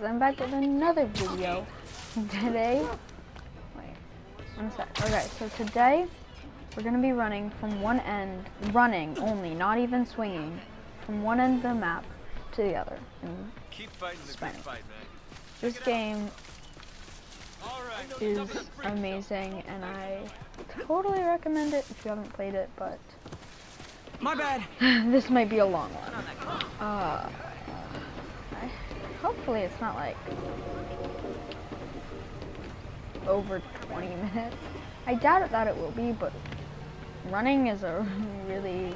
I'm back with another video. Today, wait, one sec. Okay, so today we're gonna be running from one end, running only, not even swinging, from one end of the map to the other. And keep fighting the good fight, man. This game is amazing, and I totally recommend it if you haven't played it. But my bad. This might be a long one. Hopefully it's not like over 20 minutes. I doubt that it will be, but running is a really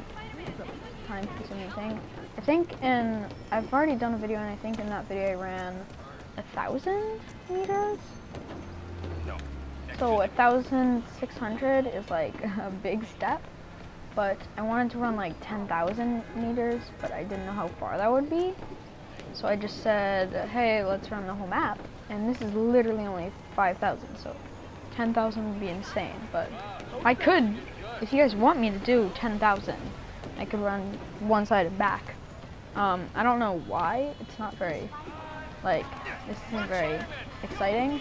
time-consuming thing. I think I've already done a video, and I think in that video I ran 1,000 meters. No. So 1,600 is like a big step, but I wanted to run like 10,000 meters, but I didn't know how far that would be. So I just said, hey, let's run the whole map. And this is literally only 5,000, so 10,000 would be insane. But I could, if you guys want me to do 10,000, I could run one side and back. I don't know why. It's not very, like, this isn't very exciting.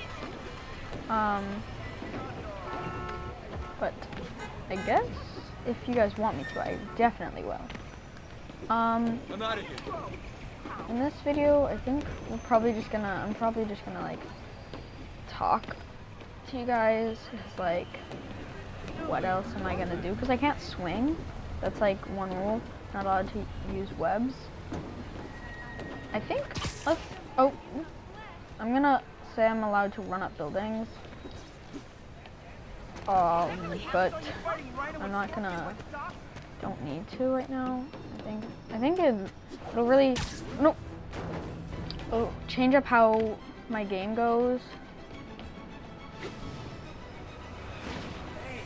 But I guess if you guys want me to, I definitely will. I'm out of here. In this video, I think I'm probably just gonna like talk to you guys. It's like, what else am I gonna do? Because I can't swing. That's like one rule. Not allowed to use webs. I think I'm gonna say I'm allowed to run up buildings. But I'm not gonna. Don't need to right now. I think it'll really it'll change up how my game goes,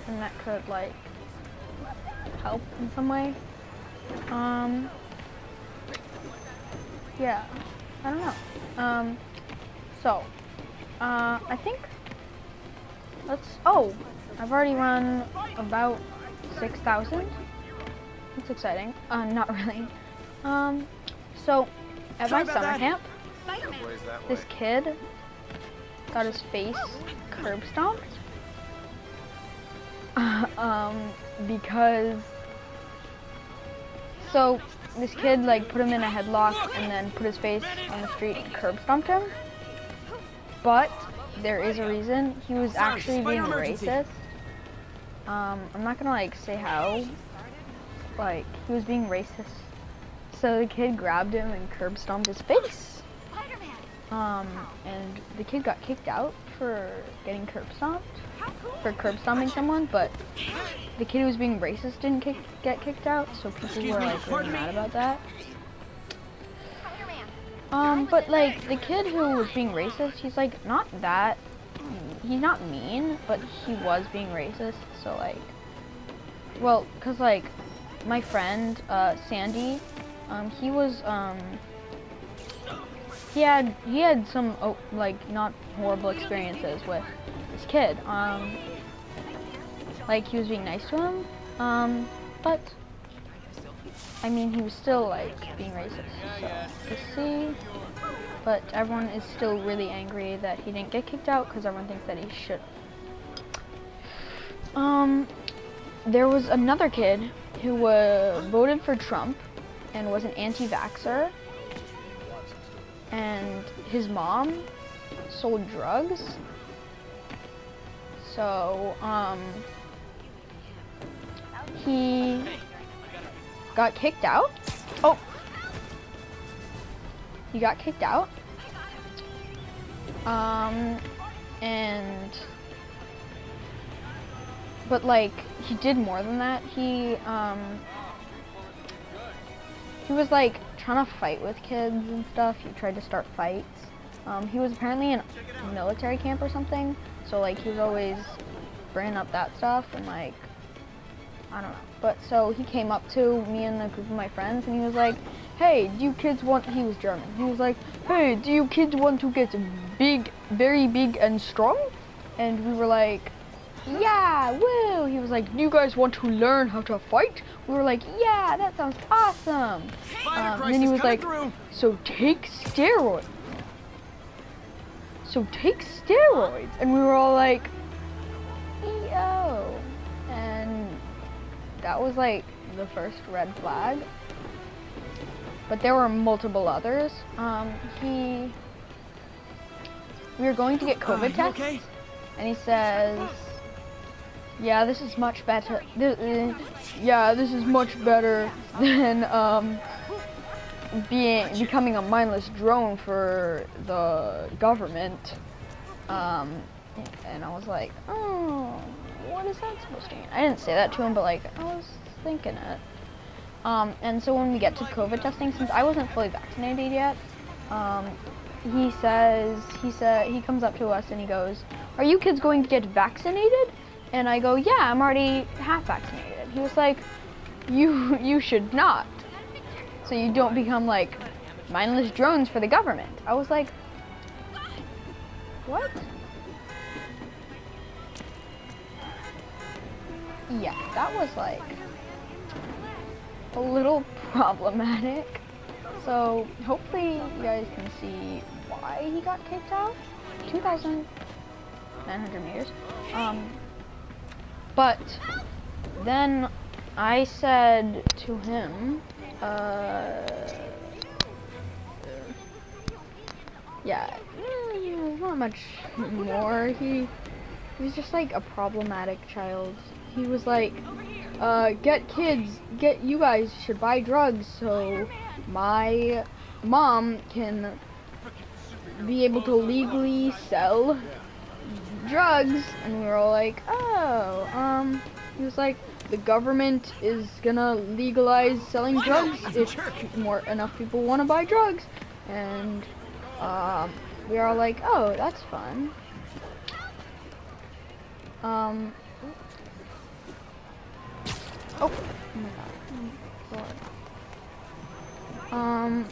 and that could like help in some way. Yeah, I don't know. So I think I've already run about 6,000. It's exciting. Not really. So at my summer camp, this kid got his face curb stomped. Because this kid like put him in a headlock and then put his face on the street and curb stomped him. But there is a reason. He was actually being racist. I'm not gonna like say how. Like, he was being racist. So the kid grabbed him and curb stomped his face. And the kid got kicked out for getting curb stomped, for curb stomping someone, but the kid who was being racist didn't get kicked out, so people were like really mad about that. But like, the kid who was being racist, he's like he's not mean, but he was being racist, so like, well, cause like, my friend, Sandy, he was, he had some, like, not horrible experiences with this kid. Like, he was being nice to him, but, I mean, he was still, like, being racist, so, we'll see. But everyone is still really angry that he didn't get kicked out, because everyone thinks that he should. There was another kid who voted for Trump and was an anti-vaxxer, and his mom sold drugs, so he got kicked out. He got kicked out, but like, he did more than that. He was like trying to fight with kids and stuff. He tried to start fights. He was apparently in a military camp or something, so like he was always bringing up that stuff, and like, I don't know. But so he came up to me and a group of my friends, and he was like, hey, do you kids want, he was German, he was like, hey, do you kids want to get big, very big and strong? And we were like, yeah, woo! He was like, do you guys want to learn how to fight? We were like, yeah, that sounds awesome. And then he was like, so take steroids. so take steroids. And we were all like, yo. And that was like the first red flag. But there were multiple others. We were going to get COVID tests, okay? and he says, yeah, this is much better. This is much better than becoming a mindless drone for the government. And I was like, oh, what is that supposed to mean? I didn't say that to him, but like I was thinking it. And so when we get to COVID testing, since I wasn't fully vaccinated yet, he comes up to us and he goes, are you kids going to get vaccinated? And I go, yeah, I'm already half vaccinated. He was like, you should not. So you don't become like mindless drones for the government. I was like, what? Yeah, that was like a little problematic. So hopefully you guys can see why he got kicked out. 2,900 meters. But then I said to him, yeah, not much more. He was just like a problematic child. He was like, you guys should buy drugs so my mom can be able to legally sell drugs. And we were all like, oh, he was like, the government is gonna legalize selling drugs if enough people want to buy drugs. And we are all like, oh, that's fun. Oh my god.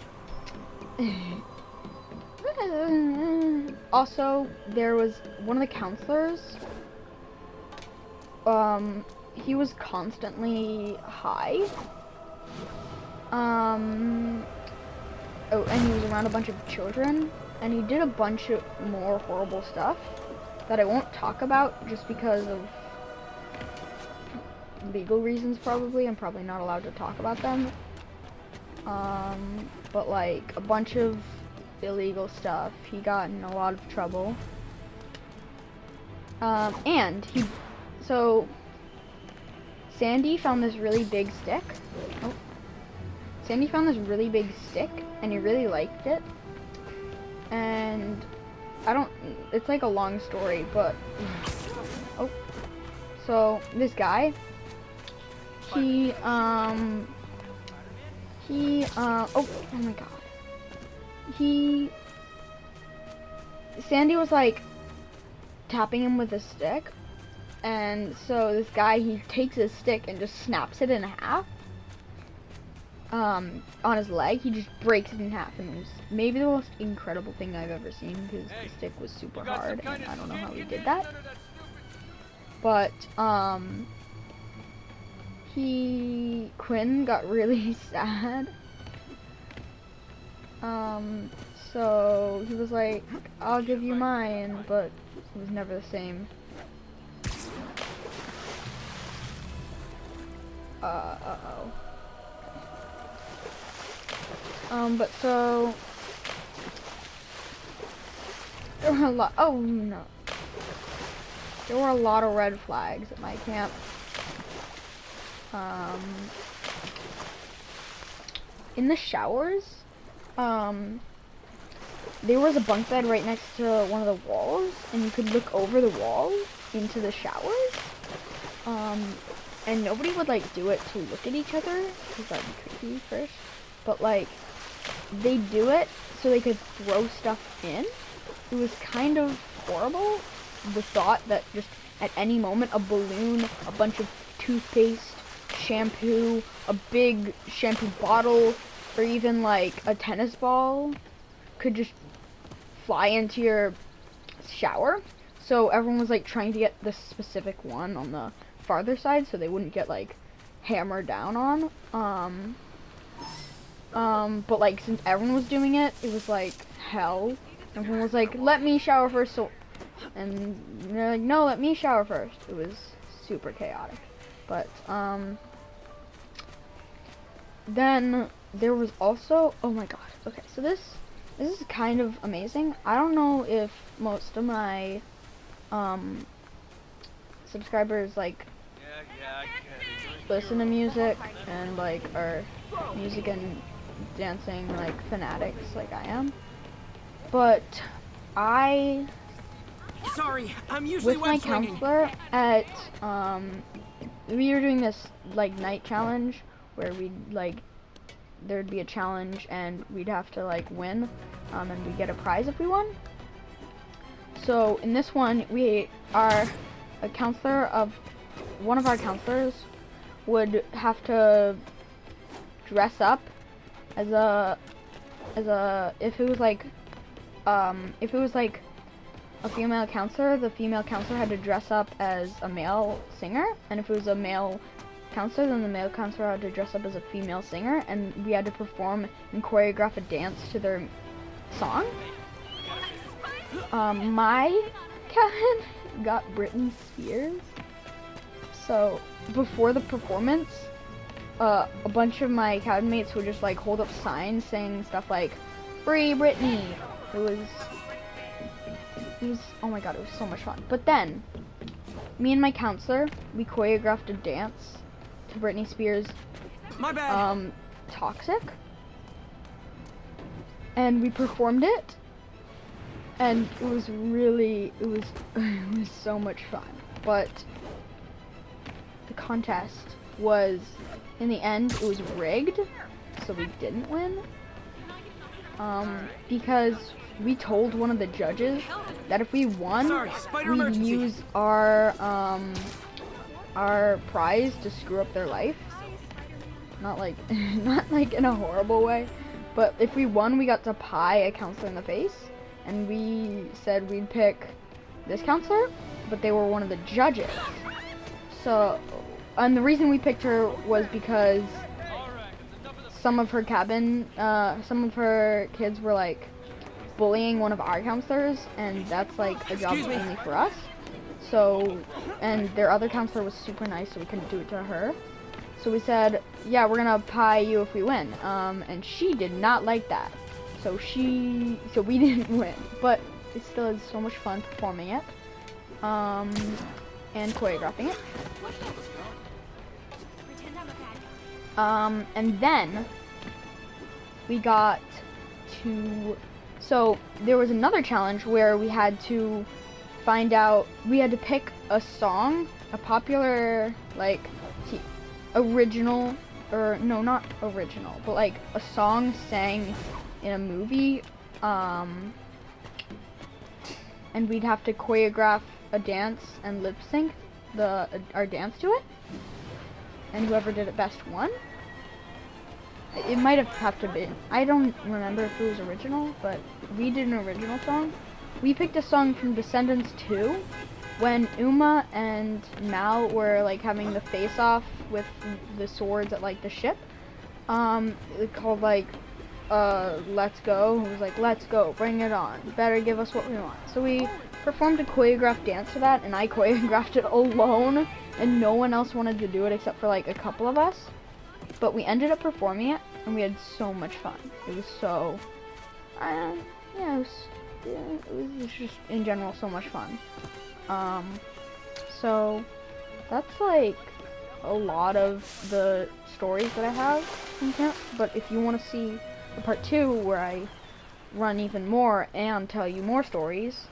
Also, there was one of the counselors. He was constantly high. Oh, and he was around a bunch of children, and he did a bunch of more horrible stuff that I won't talk about just because of legal reasons. Probably I'm probably not allowed to talk about them. But like a bunch of illegal stuff. He got in a lot of trouble. And so Sandy found this really big stick. Oh. Sandy found this really big stick and he really liked it. And it's like a long story, but oh. So this guy, oh my god. Sandy was like tapping him with a stick, and so this guy, he takes his stick and just snaps it in half. On his leg, he just breaks it in half, and it was maybe the most incredible thing I've ever seen because the stick was super hard, and I don't know how he did that. But Quinn got really sad. So he was like, I'll give you mine, but it was never the same. Uh-oh. But so there were a lot, oh no. There were a lot of red flags at my camp. In the showers, there was a bunk bed right next to one of the walls, and you could look over the wall into the showers. And nobody would like do it to look at each other, because that'd be creepy first. But like, they do it so they could throw stuff in. It was kind of horrible, the thought that just at any moment a balloon, a bunch of toothpaste, shampoo, a big shampoo bottle, or even like a tennis ball could just fly into your shower. So everyone was like trying to get this specific one on the farther side so they wouldn't get like hammered down on. But like since everyone was doing it, it was like hell. Everyone was like, let me shower first, so, and they're like, no, let me shower first. It was super chaotic. But, then there was also, oh my god, okay, so this is kind of amazing. I don't know if most of my, subscribers, like, listen to music and, like, are music and dancing, like, fanatics like I am. But Sorry, I'm usually with my counselor at, we were doing this, like, night challenge where we'd, like, there'd be a challenge and we'd have to, like, win, and we'd get a prize if we won. So in this one, one of our counselors would have to dress up as a, if it was like a female counselor, the female counselor had to dress up as a male singer, and if it was a male counselor, then the male counselor had to dress up as a female singer, and we had to perform and choreograph a dance to their song. My cabin got Britney Spears, so before the performance, a bunch of my cabin mates would just, like, hold up signs saying stuff like, "Free Britney." It was, oh my god, it was so much fun. But then, me and my counselor, we choreographed a dance to Britney Spears' My bad. Toxic, and we performed it, and it was really, it was so much fun. But the contest was, in the end, it was rigged, so we didn't win, because we told one of the judges that if we won, we'd use our prize to screw up their life. Not like, not like in a horrible way, but if we won, we got to pie a counselor in the face, and we said we'd pick this counselor, but they were one of the judges. So, and the reason we picked her was because some of her kids were, like, bullying one of our counselors, and that's, like, a job only for us. So, and their other counselor was super nice, so we couldn't do it to her. So we said, yeah, we're gonna pie you if we win. And she did not like that. So we didn't win. But it still is so much fun performing it. And choreographing it. And then we got to, so there was another challenge where we had to pick a song, a popular, like, original, or no, not original, but like a song sang in a movie, and we'd have to choreograph a dance and lip sync our dance to it, and whoever did it best won. It might have to be, I don't remember if it was original, but we did an original song. We picked a song from Descendants 2, when Uma and Mal were, like, having the face-off with the swords at, like, the ship. It called, like, Let's Go. It was like, let's go, bring it on, better give us what we want. So we performed a choreographed dance to that, and I choreographed it alone, and no one else wanted to do it except for, like, a couple of us. But we ended up performing it, and we had so much fun. It was so, yeah, it was just, in general, so much fun. So that's, like, a lot of the stories that I have from camp. But if you want to see the part 2 where I run even more and tell you more stories,